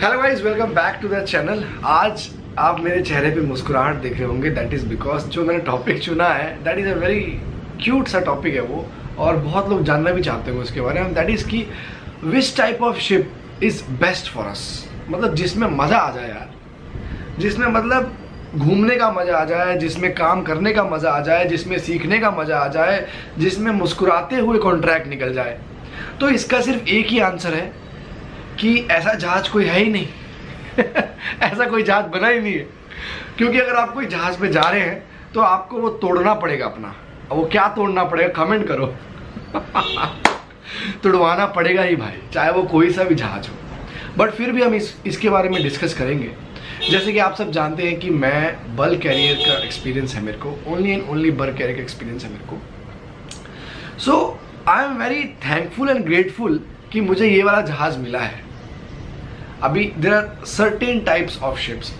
Hello guys, welcome back to the channel. आज आप मेरे चेहरे पे मुस्कुराहट देख रहे होंगे। दैट इज़ बिकॉज जो मैंने टॉपिक चुना है that is a very cute सा टॉपिक है वो, और बहुत लोग जानना भी चाहते हैं उसके बारे में। दैट इज़ कि which type of ship is best for us, मतलब जिसमें मज़ा आ जाए यार, जिसमें मतलब घूमने का मज़ा आ जाए, जिसमें काम करने का मज़ा आ जाए, जिसमें सीखने का मज़ा आ जाए, जिसमें मुस्कुराते हुए कॉन्ट्रैक्ट निकल जाए। तो इसका सिर्फ एक ही आंसर है कि ऐसा जहाज कोई है ही नहीं ऐसा कोई जहाज बना ही नहीं है। क्योंकि अगर आप कोई जहाज पे जा रहे हैं तो आपको वो तोड़ना पड़ेगा अपना। अब वो क्या तोड़ना पड़ेगा, कमेंट करो तोड़वाना पड़ेगा ही भाई, चाहे वो कोई सा भी जहाज हो। बट फिर भी हम इसके बारे में डिस्कस करेंगे। जैसे कि आप सब जानते हैं कि मैं बल्क कैरियर का एक्सपीरियंस है मेरे को, only and only bulk carrier का एक्सपीरियंस है मेरे को। So I am very thankful and grateful कि मुझे ये वाला जहाज मिला है। अभी there are certain types of ships,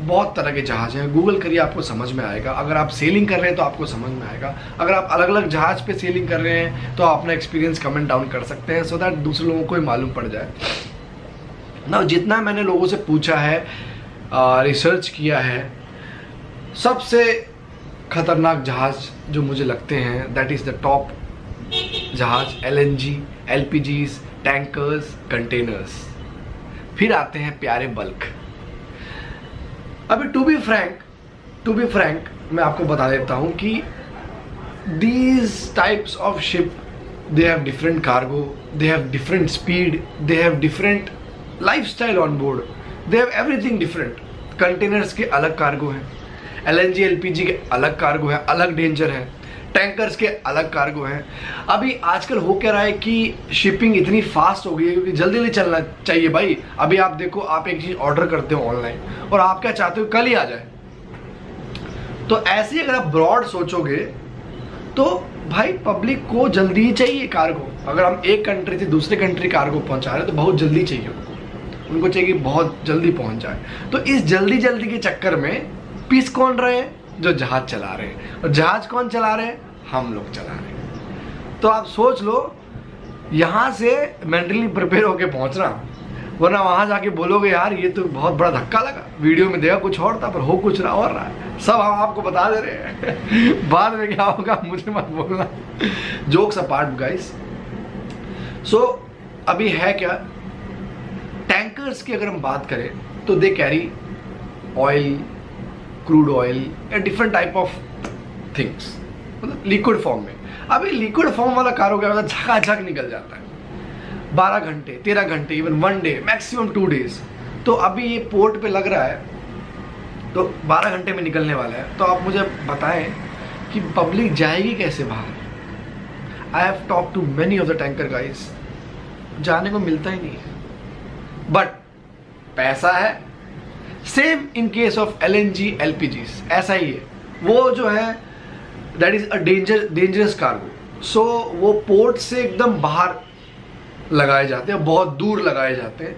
बहुत तरह के जहाज हैं। गूगल करिए, आपको समझ में आएगा। अगर आप सेलिंग कर रहे हैं तो आपको समझ में आएगा। अगर आप अलग अलग जहाज पे सेलिंग कर रहे हैं तो आप अपना एक्सपीरियंस कमेंट डाउन कर सकते हैं, सो दैट दूसरे लोगों को ही मालूम पड़ जाए ना। जितना मैंने लोगों से पूछा है, रिसर्च किया है, सबसे खतरनाक जहाज जो मुझे लगते हैं दैट इज़ द टॉप जहाज LNG, LPGs, टैंकर्स, कंटेनर्स। फिर आते हैं प्यारे बल्क। अभी टू बी फ्रैंक मैं आपको बता देता हूं कि these types of ship, they have different cargo, they have different speed, they have different lifestyle on board, they have everything different। Containers के अलग कार्गो हैं, LNG LPG के अलग कार्गो है, अलग डेंजर है, टैंकर्स के अलग कार्गो हैं। अभी आजकल हो क्या रहा है कि शिपिंग इतनी फास्ट हो गई है क्योंकि जल्दी जल्दी चलना चाहिए भाई। अभी आप देखो, आप एक चीज़ ऑर्डर करते हो ऑनलाइन और आप क्या चाहते हो, कल ही आ जाए। तो ऐसे ही अगर आप ब्रॉड सोचोगे तो भाई पब्लिक को जल्दी ही चाहिए कार्गो। अगर हम एक कंट्री से दूसरे कंट्री कार्गो पहुंचा रहे हैं तो बहुत जल्दी चाहिए उनको चाहिए कि बहुत जल्दी पहुंच जाए। तो इस जल्दी जल्दी के चक्कर में पीस कौन रहे हैं, जो जहाज चला रहे हैं। और जहाज कौन चला रहे हैं, हम लोग चला रहे हैं। तो आप सोच लो, यहाँ से मेंटली प्रिपेयर होके पहुंचना, वरना वहां जाके बोलोगे यार ये तो बहुत बड़ा धक्का लगा, वीडियो में देखा कुछ और था पर हो कुछ रहा और रहा है। सब हम आपको बता दे रहे हैं बाद में क्या होगा मुझे मत बोलना। Jokes apart guys. सो अभी है क्या, टैंकर्स की अगर हम बात करें तो they carry oil, crude oil या डिफरेंट टाइप ऑफ थिंग्स, मतलब लिक्विड फॉर्म में। अभी लिक्विड फॉर्म वाला कार हो गया मतलब झकाझक निकल जाता है, 12 घंटे 13 घंटे, इवन 1 डे, मैक्सिमम 2 डेज। तो अभी ये पोर्ट पे लग रहा है तो 12 घंटे में निकलने वाला है। तो आप मुझे बताएं कि पब्लिक जाएगी कैसे बाहर। I have talk to many of the tanker guys, जाने को मिलता ही नहीं है, बट पैसा है। Same in case of LNG LPGs, ऐसा ही है। वो जो है that is a dangerous cargo. So वो पोर्ट से एकदम बाहर लगाए जाते हैं, बहुत दूर लगाए जाते हैं।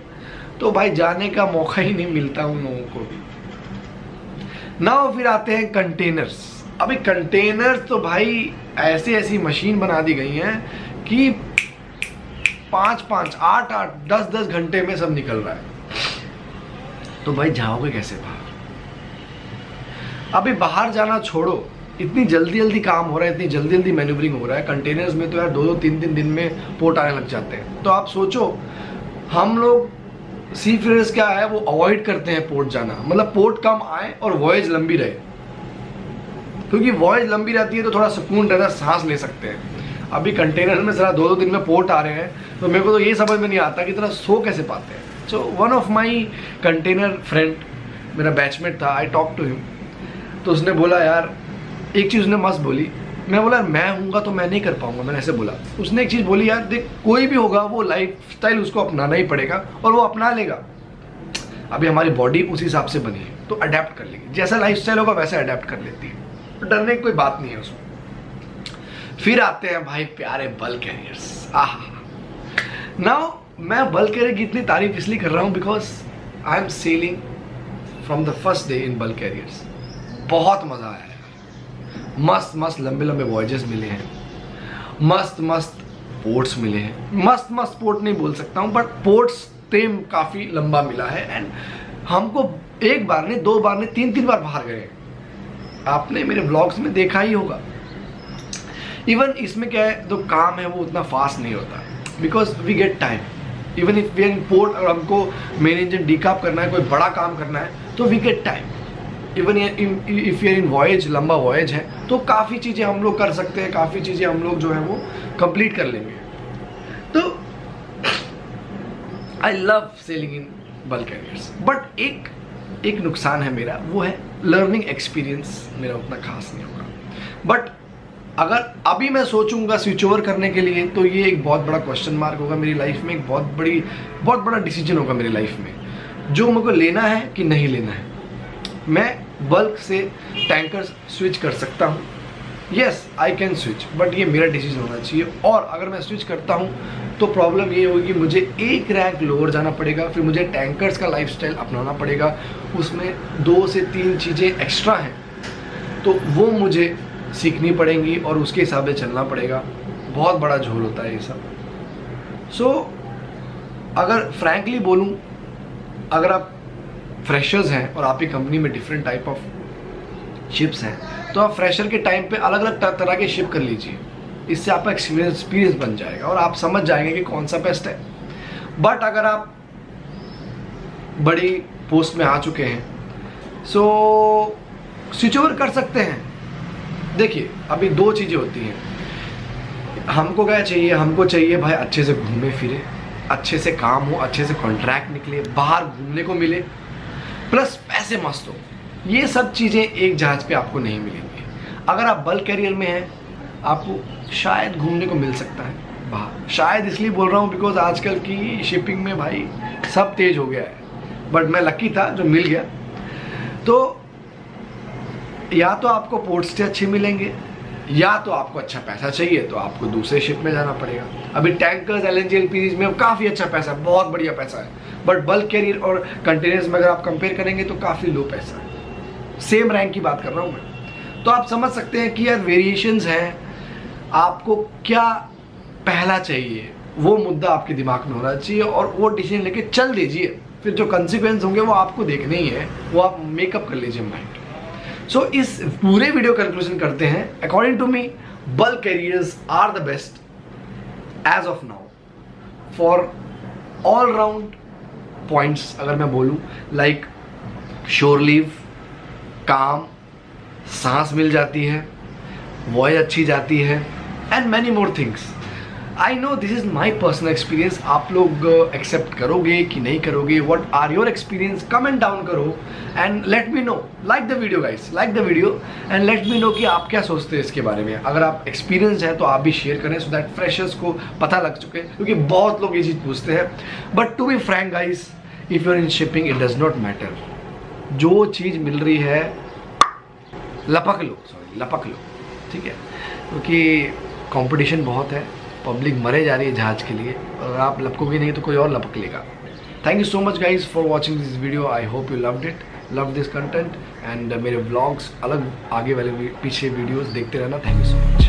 तो भाई जाने का मौका ही नहीं मिलता उन लोगों को भी। नाउ फिर आते हैं कंटेनर्स। अभी कंटेनर्स तो भाई ऐसी ऐसी मशीन बना दी गई हैं कि 5-5, 8-8, 10-10 घंटे में सब निकल रहा है। तो भाई जाओगे कैसे बाहर। अभी बाहर जाना छोड़ो, इतनी जल्दी जल्दी काम हो रहा है, इतनी जल्दी जल्दी मैन्यूवरिंग हो रहा है कंटेनर्स में, तो यार 2-2, 3-3 दिन में पोर्ट आने लग जाते हैं। तो आप सोचो, हम लोग सी फेयर्स क्या है, वो अवॉइड करते हैं पोर्ट जाना, मतलब पोर्ट कम आए और वॉयज लंबी रहे। क्योंकि वॉयज लंबी रहती है तो थोड़ा सुकून रहता है, सांस ले सकते हैं। अभी कंटेनर में जरा 2-2 दिन में पोर्ट आ रहे हैं, तो मेरे को तो ये समझ में नहीं आता कि इतना सो कैसे पाते हैं। So one of my container friend, मेरा बैचमेट था, आई टॉक टू हिम। तो उसने बोला यार, एक चीज़ उसने मस्त बोली। मैं बोला मैं हूँगा तो मैं नहीं कर पाऊँगा, मैंने ऐसे बोला। उसने एक चीज़ बोली, यार देख कोई भी होगा वो लाइफ स्टाइल उसको अपनाना ही पड़ेगा और वो अपना लेगा। अभी हमारी बॉडी उस हिसाब से बनी है तो अडेप्ट कर लेगी, जैसा लाइफ स्टाइल होगा वैसे अडेप्ट कर लेती है। डरने की कोई बात नहीं है उसमें। फिर आते हैं भाई प्यारे बल्क कैरियर्स। नाउ मैं बल्क कैरियर की इतनी तारीफ इसलिए कर रहा हूँ because I am selling from the first day in bulk carriers. बहुत मज़ा आया है, मस्त मस्त लंबे लंबे वॉयजेस मिले हैं, मस्त मस्त पोर्ट्स मिले हैं। मस्त मस्त पोर्ट नहीं बोल सकता हूँ, बट पोर्ट्स टेम काफ़ी लंबा मिला है एंड हमको एक बार नहीं, 2 बार नहीं, 3 बार बाहर गए। आपने मेरे ब्लॉग्स में देखा ही होगा। इवन इसमें क्या है, जो काम है वो उतना फास्ट नहीं होता because we get time. Even if we are in port, अगर हमको मेन इंजन डीकाप करना है, कोई बड़ा काम करना है, तो we get time. Even if you are in voyage, लंबा वॉयज है, तो काफ़ी चीज़ें हम लोग कर सकते हैं, काफ़ी चीज़ें हम लोग जो है वो कंप्लीट कर लेंगे। तो I love selling in bulk carriers, but एक नुकसान है मेरा, वो है लर्निंग एक्सपीरियंस मेरा उतना खास नहीं होगा। बट अगर अभी मैं सोचूंगा स्विच ओवर करने के लिए, तो ये एक बहुत बड़ा क्वेश्चन मार्क होगा मेरी लाइफ में, एक बहुत बड़ा डिसीजन होगा मेरी लाइफ में, जो मुझको लेना है कि नहीं लेना है। मैं बल्क से टैंकर स्विच कर सकता हूँ, yes I can switch, but ये मेरा डिसीजन होना चाहिए। और अगर मैं स्विच करता हूँ तो प्रॉब्लम ये होगी, मुझे एक रैंक लोअर जाना पड़ेगा, फिर मुझे टैंकर्स का लाइफस्टाइल अपनाना पड़ेगा, उसमें 2 से 3 चीज़ें एक्स्ट्रा हैं, तो वो मुझे सीखनी पड़ेंगी और उसके हिसाब से चलना पड़ेगा। बहुत बड़ा झोल होता है ये सब। सो अगर फ्रैंकली बोलूँ, अगर आप फ्रेशर्स हैं और आपकी कंपनी में डिफरेंट टाइप ऑफ शिप्स हैं, तो आप फ्रेशर के टाइम पे अलग अलग तरह के शिप कर लीजिए। इससे आपका एक्सपीरियंस बन जाएगा और आप समझ जाएंगे कि कौन सा बेस्ट है। बट अगर आप बड़ी पोस्ट में आ चुके हैं, सो स्विच ओवर कर सकते हैं। देखिए, अभी 2 चीज़ें होती हैं। हमको क्या चाहिए, हमको चाहिए भाई अच्छे से घूमे फिरे, अच्छे से काम हो, अच्छे से कॉन्ट्रैक्ट निकले, बाहर घूमने को मिले, प्लस पैसे मस्त हो। ये सब चीज़ें एक जहाज़ पे आपको नहीं मिलेंगी। अगर आप बल्क कैरियर में हैं, आपको शायद घूमने को मिल सकता है बाहर। शायद इसलिए बोल रहा हूँ बिकॉज आजकल की शिपिंग में भाई सब तेज हो गया है, बट मैं लकी था जो मिल गया। तो या तो आपको पोर्ट स्टे अच्छे मिलेंगे, या तो आपको अच्छा पैसा चाहिए तो आपको दूसरे शिप में जाना पड़ेगा। अभी टैंकर्स, LNG, LPG में काफ़ी अच्छा पैसा है, बहुत बढ़िया पैसा है, बट बल्क कैरियर और कंटेनर्स में अगर आप कंपेयर करेंगे तो काफ़ी लो पैसा है। सेम रैंक की बात कर रहा हूँ मैं। तो आप समझ सकते हैं कि यार वेरिएशंस हैं। आपको क्या पहला चाहिए, वो मुद्दा आपके दिमाग में होना चाहिए और वो डिसीजन लेके चल दीजिए। फिर जो कंसिक्वेंस होंगे वो आपको देखने ही है, वो आप मेकअप कर लीजिए माइंड। सो इस पूरे वीडियो कंक्लूजन करते हैं। According to me, bulk carriers are the best as of now for all round points. अगर मैं बोलूं लाइक शोर लीव, काम, सांस मिल जाती है, वॉयज अच्छी जाती है and many more things. I know this is my personal experience. आप लोग एक्सेप्ट करोगे कि नहीं करोगे, what are your experience, comment down करो and let me know. Like the video guys, like the video and let me know कि आप क्या सोचते हैं इसके बारे में। अगर आप एक्सपीरियंस है तो आप भी शेयर करें, सो दैट फ्रेशर्स को पता लग चुके, क्योंकि बहुत लोग ये चीज़ पूछते हैं। But to be frank guys, if you are in shipping it does not matter. जो चीज़ मिल रही है लपक लो, ठीक है, क्योंकि कंपटीशन बहुत है, पब्लिक मरे जा रही है जहाज के लिए, और आप लपकोगे नहीं तो कोई और लपक लेगा। Thank you so much guys for watching this video. I hope you loved it, love this content and मेरे व्लॉग्स, अलग आगे वाले पीछे वीडियोस देखते रहना। Thank you so much.